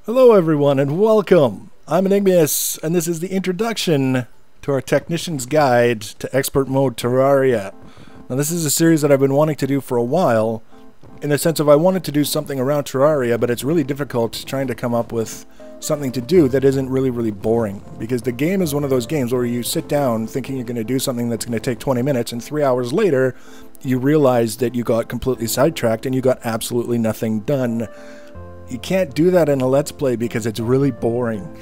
Hello everyone and welcome! I'm Enigmius and this is the introduction to our Technician's Guide to Expert Mode Terraria. Now this is a series that I've been wanting to do for a while, in the sense of I wanted to do something around Terraria, but it's really difficult trying to come up with something to do that isn't really boring. Because the game is one of those games where you sit down thinking you're going to do something that's going to take 20 minutes and 3 hours later you realize that you got completely sidetracked and you got absolutely nothing done. You can't do that in a Let's Play because it's really boring.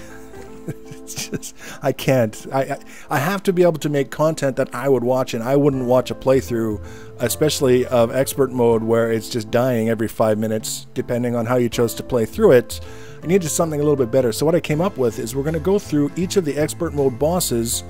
It's just, I can't. I have to be able to make content that I would watch, and I wouldn't watch a playthrough, especially of expert mode where it's just dying every 5 minutes, depending on how you chose to play through it. I needed something a little bit better. So what I came up with is we're going to go through each of the expert mode bosses.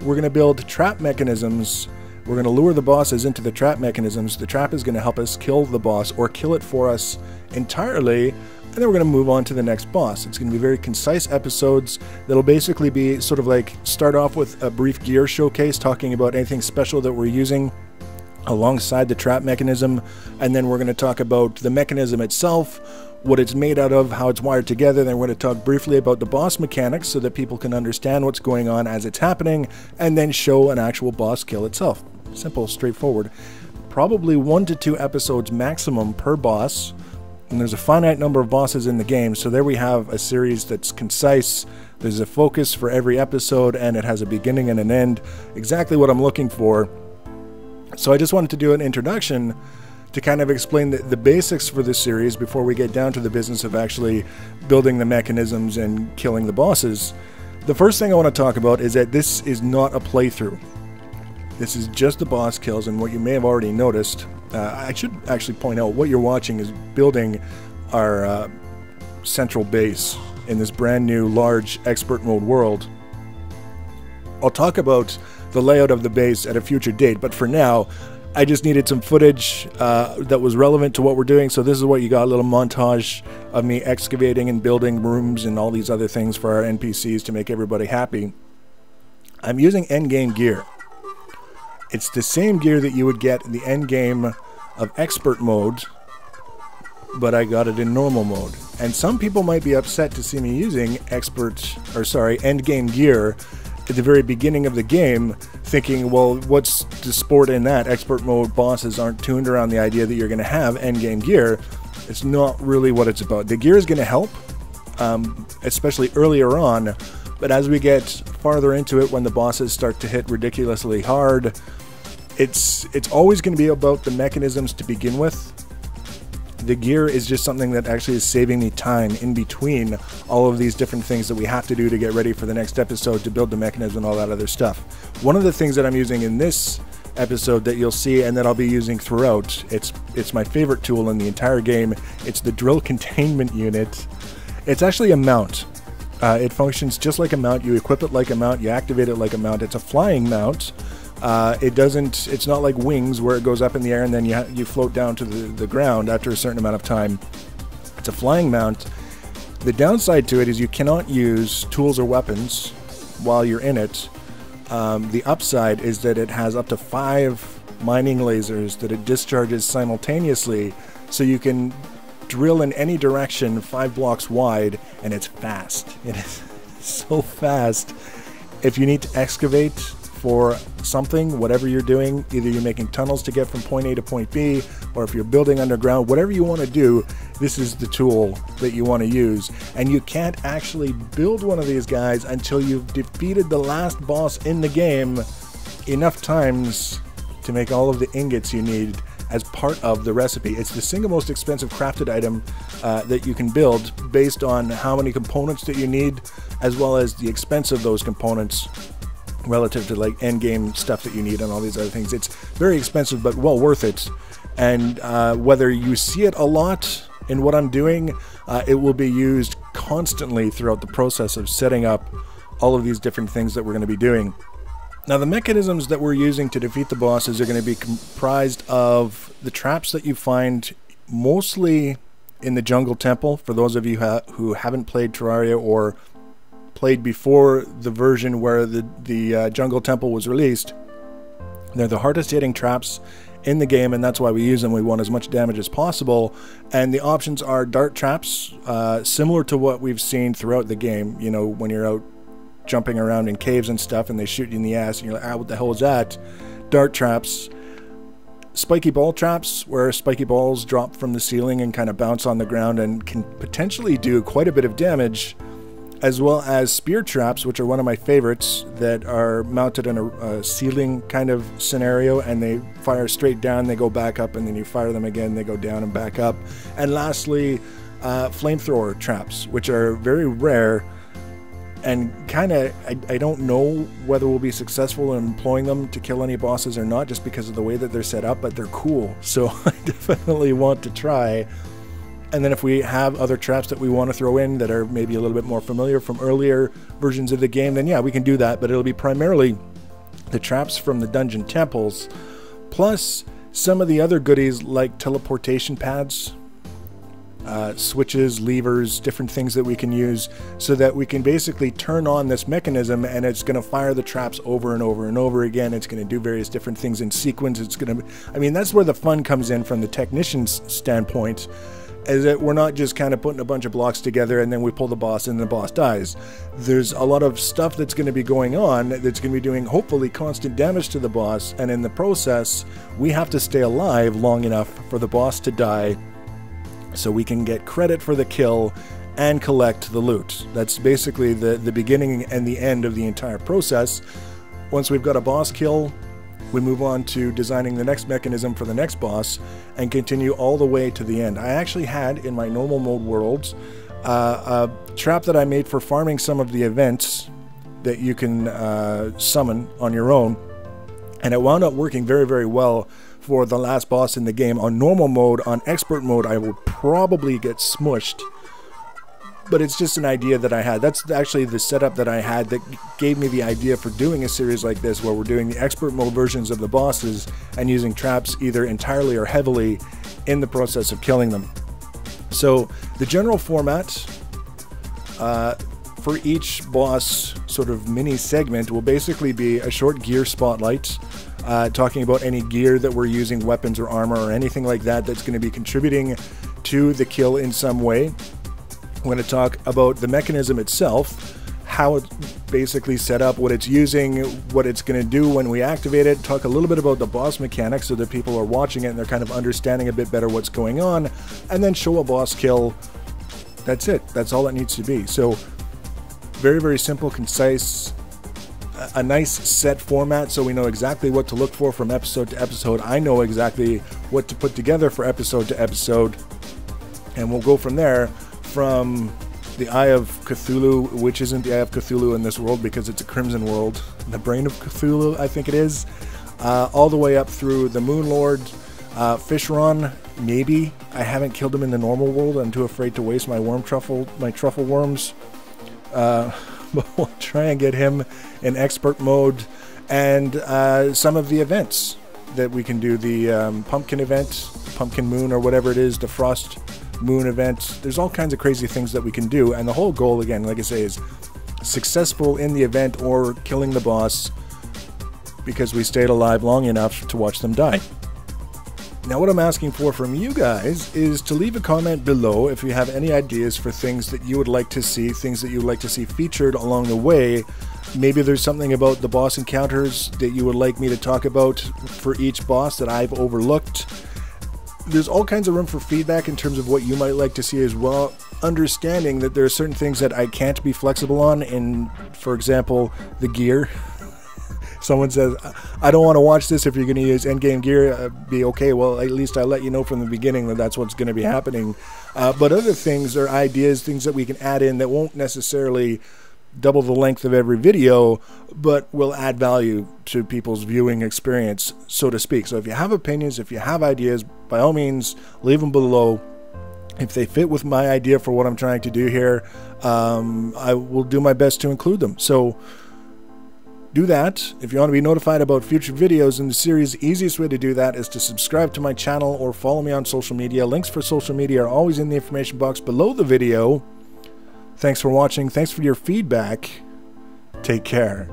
We're going to build trap mechanisms. We're going to lure the bosses into the trap mechanisms. The trap is going to help us kill the boss or kill it for us entirely, and then we're going to move on to the next boss. It's going to be very concise episodes that'll basically be sort of like start off with a brief gear showcase talking about anything special that we're using alongside the trap mechanism, and then we're going to talk about the mechanism itself, what it's made out of, how it's wired together. Then we're going to talk briefly about the boss mechanics so that people can understand what's going on as it's happening, and then show an actual boss kill itself. Simple, straightforward. Probably 1 to 2 episodes maximum per boss, and there's a finite number of bosses in the game, so there we have a series that's concise. There's a focus for every episode, and it has a beginning and an end. Exactly what I'm looking for. So I just wanted to do an introduction to kind of explain the basics for this series before we get down to the business of actually building the mechanisms and killing the bosses. The first thing I want to talk about is that this is not a playthrough. This is just the boss kills, and what you may have already noticed, I should actually point out what you're watching is building our central base in this brand new large expert mode world. I'll talk about the layout of the base at a future date, but for now I just needed some footage that was relevant to what we're doing, so this is what you got, a little montage of me excavating and building rooms and all these other things for our NPCs to make everybody happy. I'm using endgame gear. It's the same gear that you would get in the end game of expert mode, but I got it in normal mode. And some people might be upset to see me using end game gear at the very beginning of the game, thinking, well, what's the sport in that? Expert mode bosses aren't tuned around the idea that you're going to have end game gear. It's not really what it's about. The gear is going to help, especially earlier on, but as we get farther into it, when the bosses start to hit ridiculously hard, it's always going to be about the mechanisms to begin with. The gear is just something that actually is saving me time in between all of these different things that we have to do to get ready for the next episode, to build the mechanism and all that other stuff. One of the things that I'm using in this episode that you'll see and that I'll be using throughout, it's my favorite tool in the entire game. It's the drill containment unit. It's actually a mount. It functions just like a mount. You equip it like a mount, you activate it like a mount. It's a flying mount. It's not like wings where it goes up in the air and then you float down to the ground after a certain amount of time. It's a flying mount. The downside to it is you cannot use tools or weapons while you're in it. The upside is that it has up to 5 mining lasers that it discharges simultaneously, so you can drill in any direction 5 blocks wide, and it's fast. It is so fast. If you need to excavate for something, whatever you're doing, either you're making tunnels to get from point A to point B, or if you're building underground, whatever you want to do, this is the tool that you want to use. And you can't actually build one of these guys until you've defeated the last boss in the game enough times to make all of the ingots you need as part of the recipe. It's the single most expensive crafted item that you can build based on how many components that you need, as well as the expense of those components relative to like end game stuff that you need and all these other things. It's very expensive but well worth it. And whether you see it a lot in what I'm doing, it will be used constantly throughout the process of setting up all of these different things that we're going to be doing. Now, the mechanisms that we're using to defeat the bosses are going to be comprised of the traps that you find mostly in the jungle temple. For those of you who haven't played Terraria or played before the version where the jungle temple was released, they're the hardest hitting traps in the game, and that's why we use them. We want as much damage as possible, and the options are dart traps, similar to what we've seen throughout the game. You know, when you're out jumping around in caves and stuff and they shoot you in the ass and you're like, ah, what the hell is that? Dart traps. Spiky ball traps, where spiky balls drop from the ceiling and kind of bounce on the ground and can potentially do quite a bit of damage, as well as spear traps, which are one of my favorites, that are mounted in a ceiling kind of scenario, and they fire straight down, they go back up, and then you fire them again, they go down and back up. And lastly, flamethrower traps, which are very rare, and kind of, I don't know whether we'll be successful in employing them to kill any bosses or not, just because of the way that they're set up, but they're cool, so I definitely want to try. And then if we have other traps that we want to throw in that are maybe a little bit more familiar from earlier versions of the game, then yeah, we can do that, but it'll be primarily the traps from the dungeon temples, plus some of the other goodies like teleportation pads, switches, levers, different things that we can use, so that we can basically turn on this mechanism and it's going to fire the traps over and over and over again. It's going to do various different things in sequence. It's going to, I mean, that's where the fun comes in from the technician's standpoint, is that we're not just kind of putting a bunch of blocks together and then we pull the boss and the boss dies. There's a lot of stuff that's going to be going on that's going to be doing hopefully constant damage to the boss, and in the process we have to stay alive long enough for the boss to die so we can get credit for the kill and collect the loot. That's basically the beginning and the end of the entire process. Once we've got a boss kill, we move on to designing the next mechanism for the next boss and continue all the way to the end. I actually had, in my normal mode worlds, a trap that I made for farming some of the events that you can summon on your own, and it wound up working very, very well for the last boss in the game. On normal mode, on expert mode, I will probably get smushed, but it's just an idea that I had. That's actually the setup that I had that gave me the idea for doing a series like this, where we're doing the expert mode versions of the bosses and using traps either entirely or heavily in the process of killing them. So the general format for each boss sort of mini segment will basically be a short gear spotlight, talking about any gear that we're using, weapons or armor or anything like that that's going to be contributing to the kill in some way. We're going to talk about the mechanism itself, how it's basically set up, what it's using, what it's going to do when we activate it, talk a little bit about the boss mechanics so that people are watching it and they're kind of understanding a bit better what's going on, and then show a boss kill. That's it. That's all it needs to be. So very, very simple, concise, a nice set format so we know exactly what to look for from episode to episode. I know exactly what to put together for episode to episode, and we'll go from there, from the Eye of Cthulhu, which isn't the Eye of Cthulhu in this world because it's a Crimson world, the Brain of Cthulhu, I think it is, all the way up through the Moon Lord, Fishron, maybe. I haven't killed him in the normal world. I'm too afraid to waste my truffle worms. But we'll try and get him in expert mode, and some of the events that we can do, the pumpkin event, pumpkin moon or whatever it is, the frost moon event. There's all kinds of crazy things that we can do, and the whole goal, again, like I say, is successful in the event or killing the boss because we stayed alive long enough to watch them die. Now what I'm asking for from you guys is to leave a comment below if you have any ideas for things that you would like to see, things that you would like to see featured along the way. Maybe there's something about the boss encounters that you would like me to talk about for each boss that I've overlooked. There's all kinds of room for feedback in terms of what you might like to see as well, understanding that there are certain things that I can't be flexible on, in, for example, the gear. Someone says, I don't want to watch this if you're going to use endgame gear, be okay. Well, at least I let you know from the beginning that that's what's going to be happening. But other things are ideas, things that we can add in that won't necessarily double the length of every video, but will add value to people's viewing experience, so to speak. So if you have opinions, if you have ideas, by all means, leave them below. If they fit with my idea for what I'm trying to do here, I will do my best to include them. So do that. If you want to be notified about future videos in the series, the easiest way to do that is to subscribe to my channel or follow me on social media. Links for social media are always in the information box below the video. Thanks for watching. Thanks for your feedback. Take care.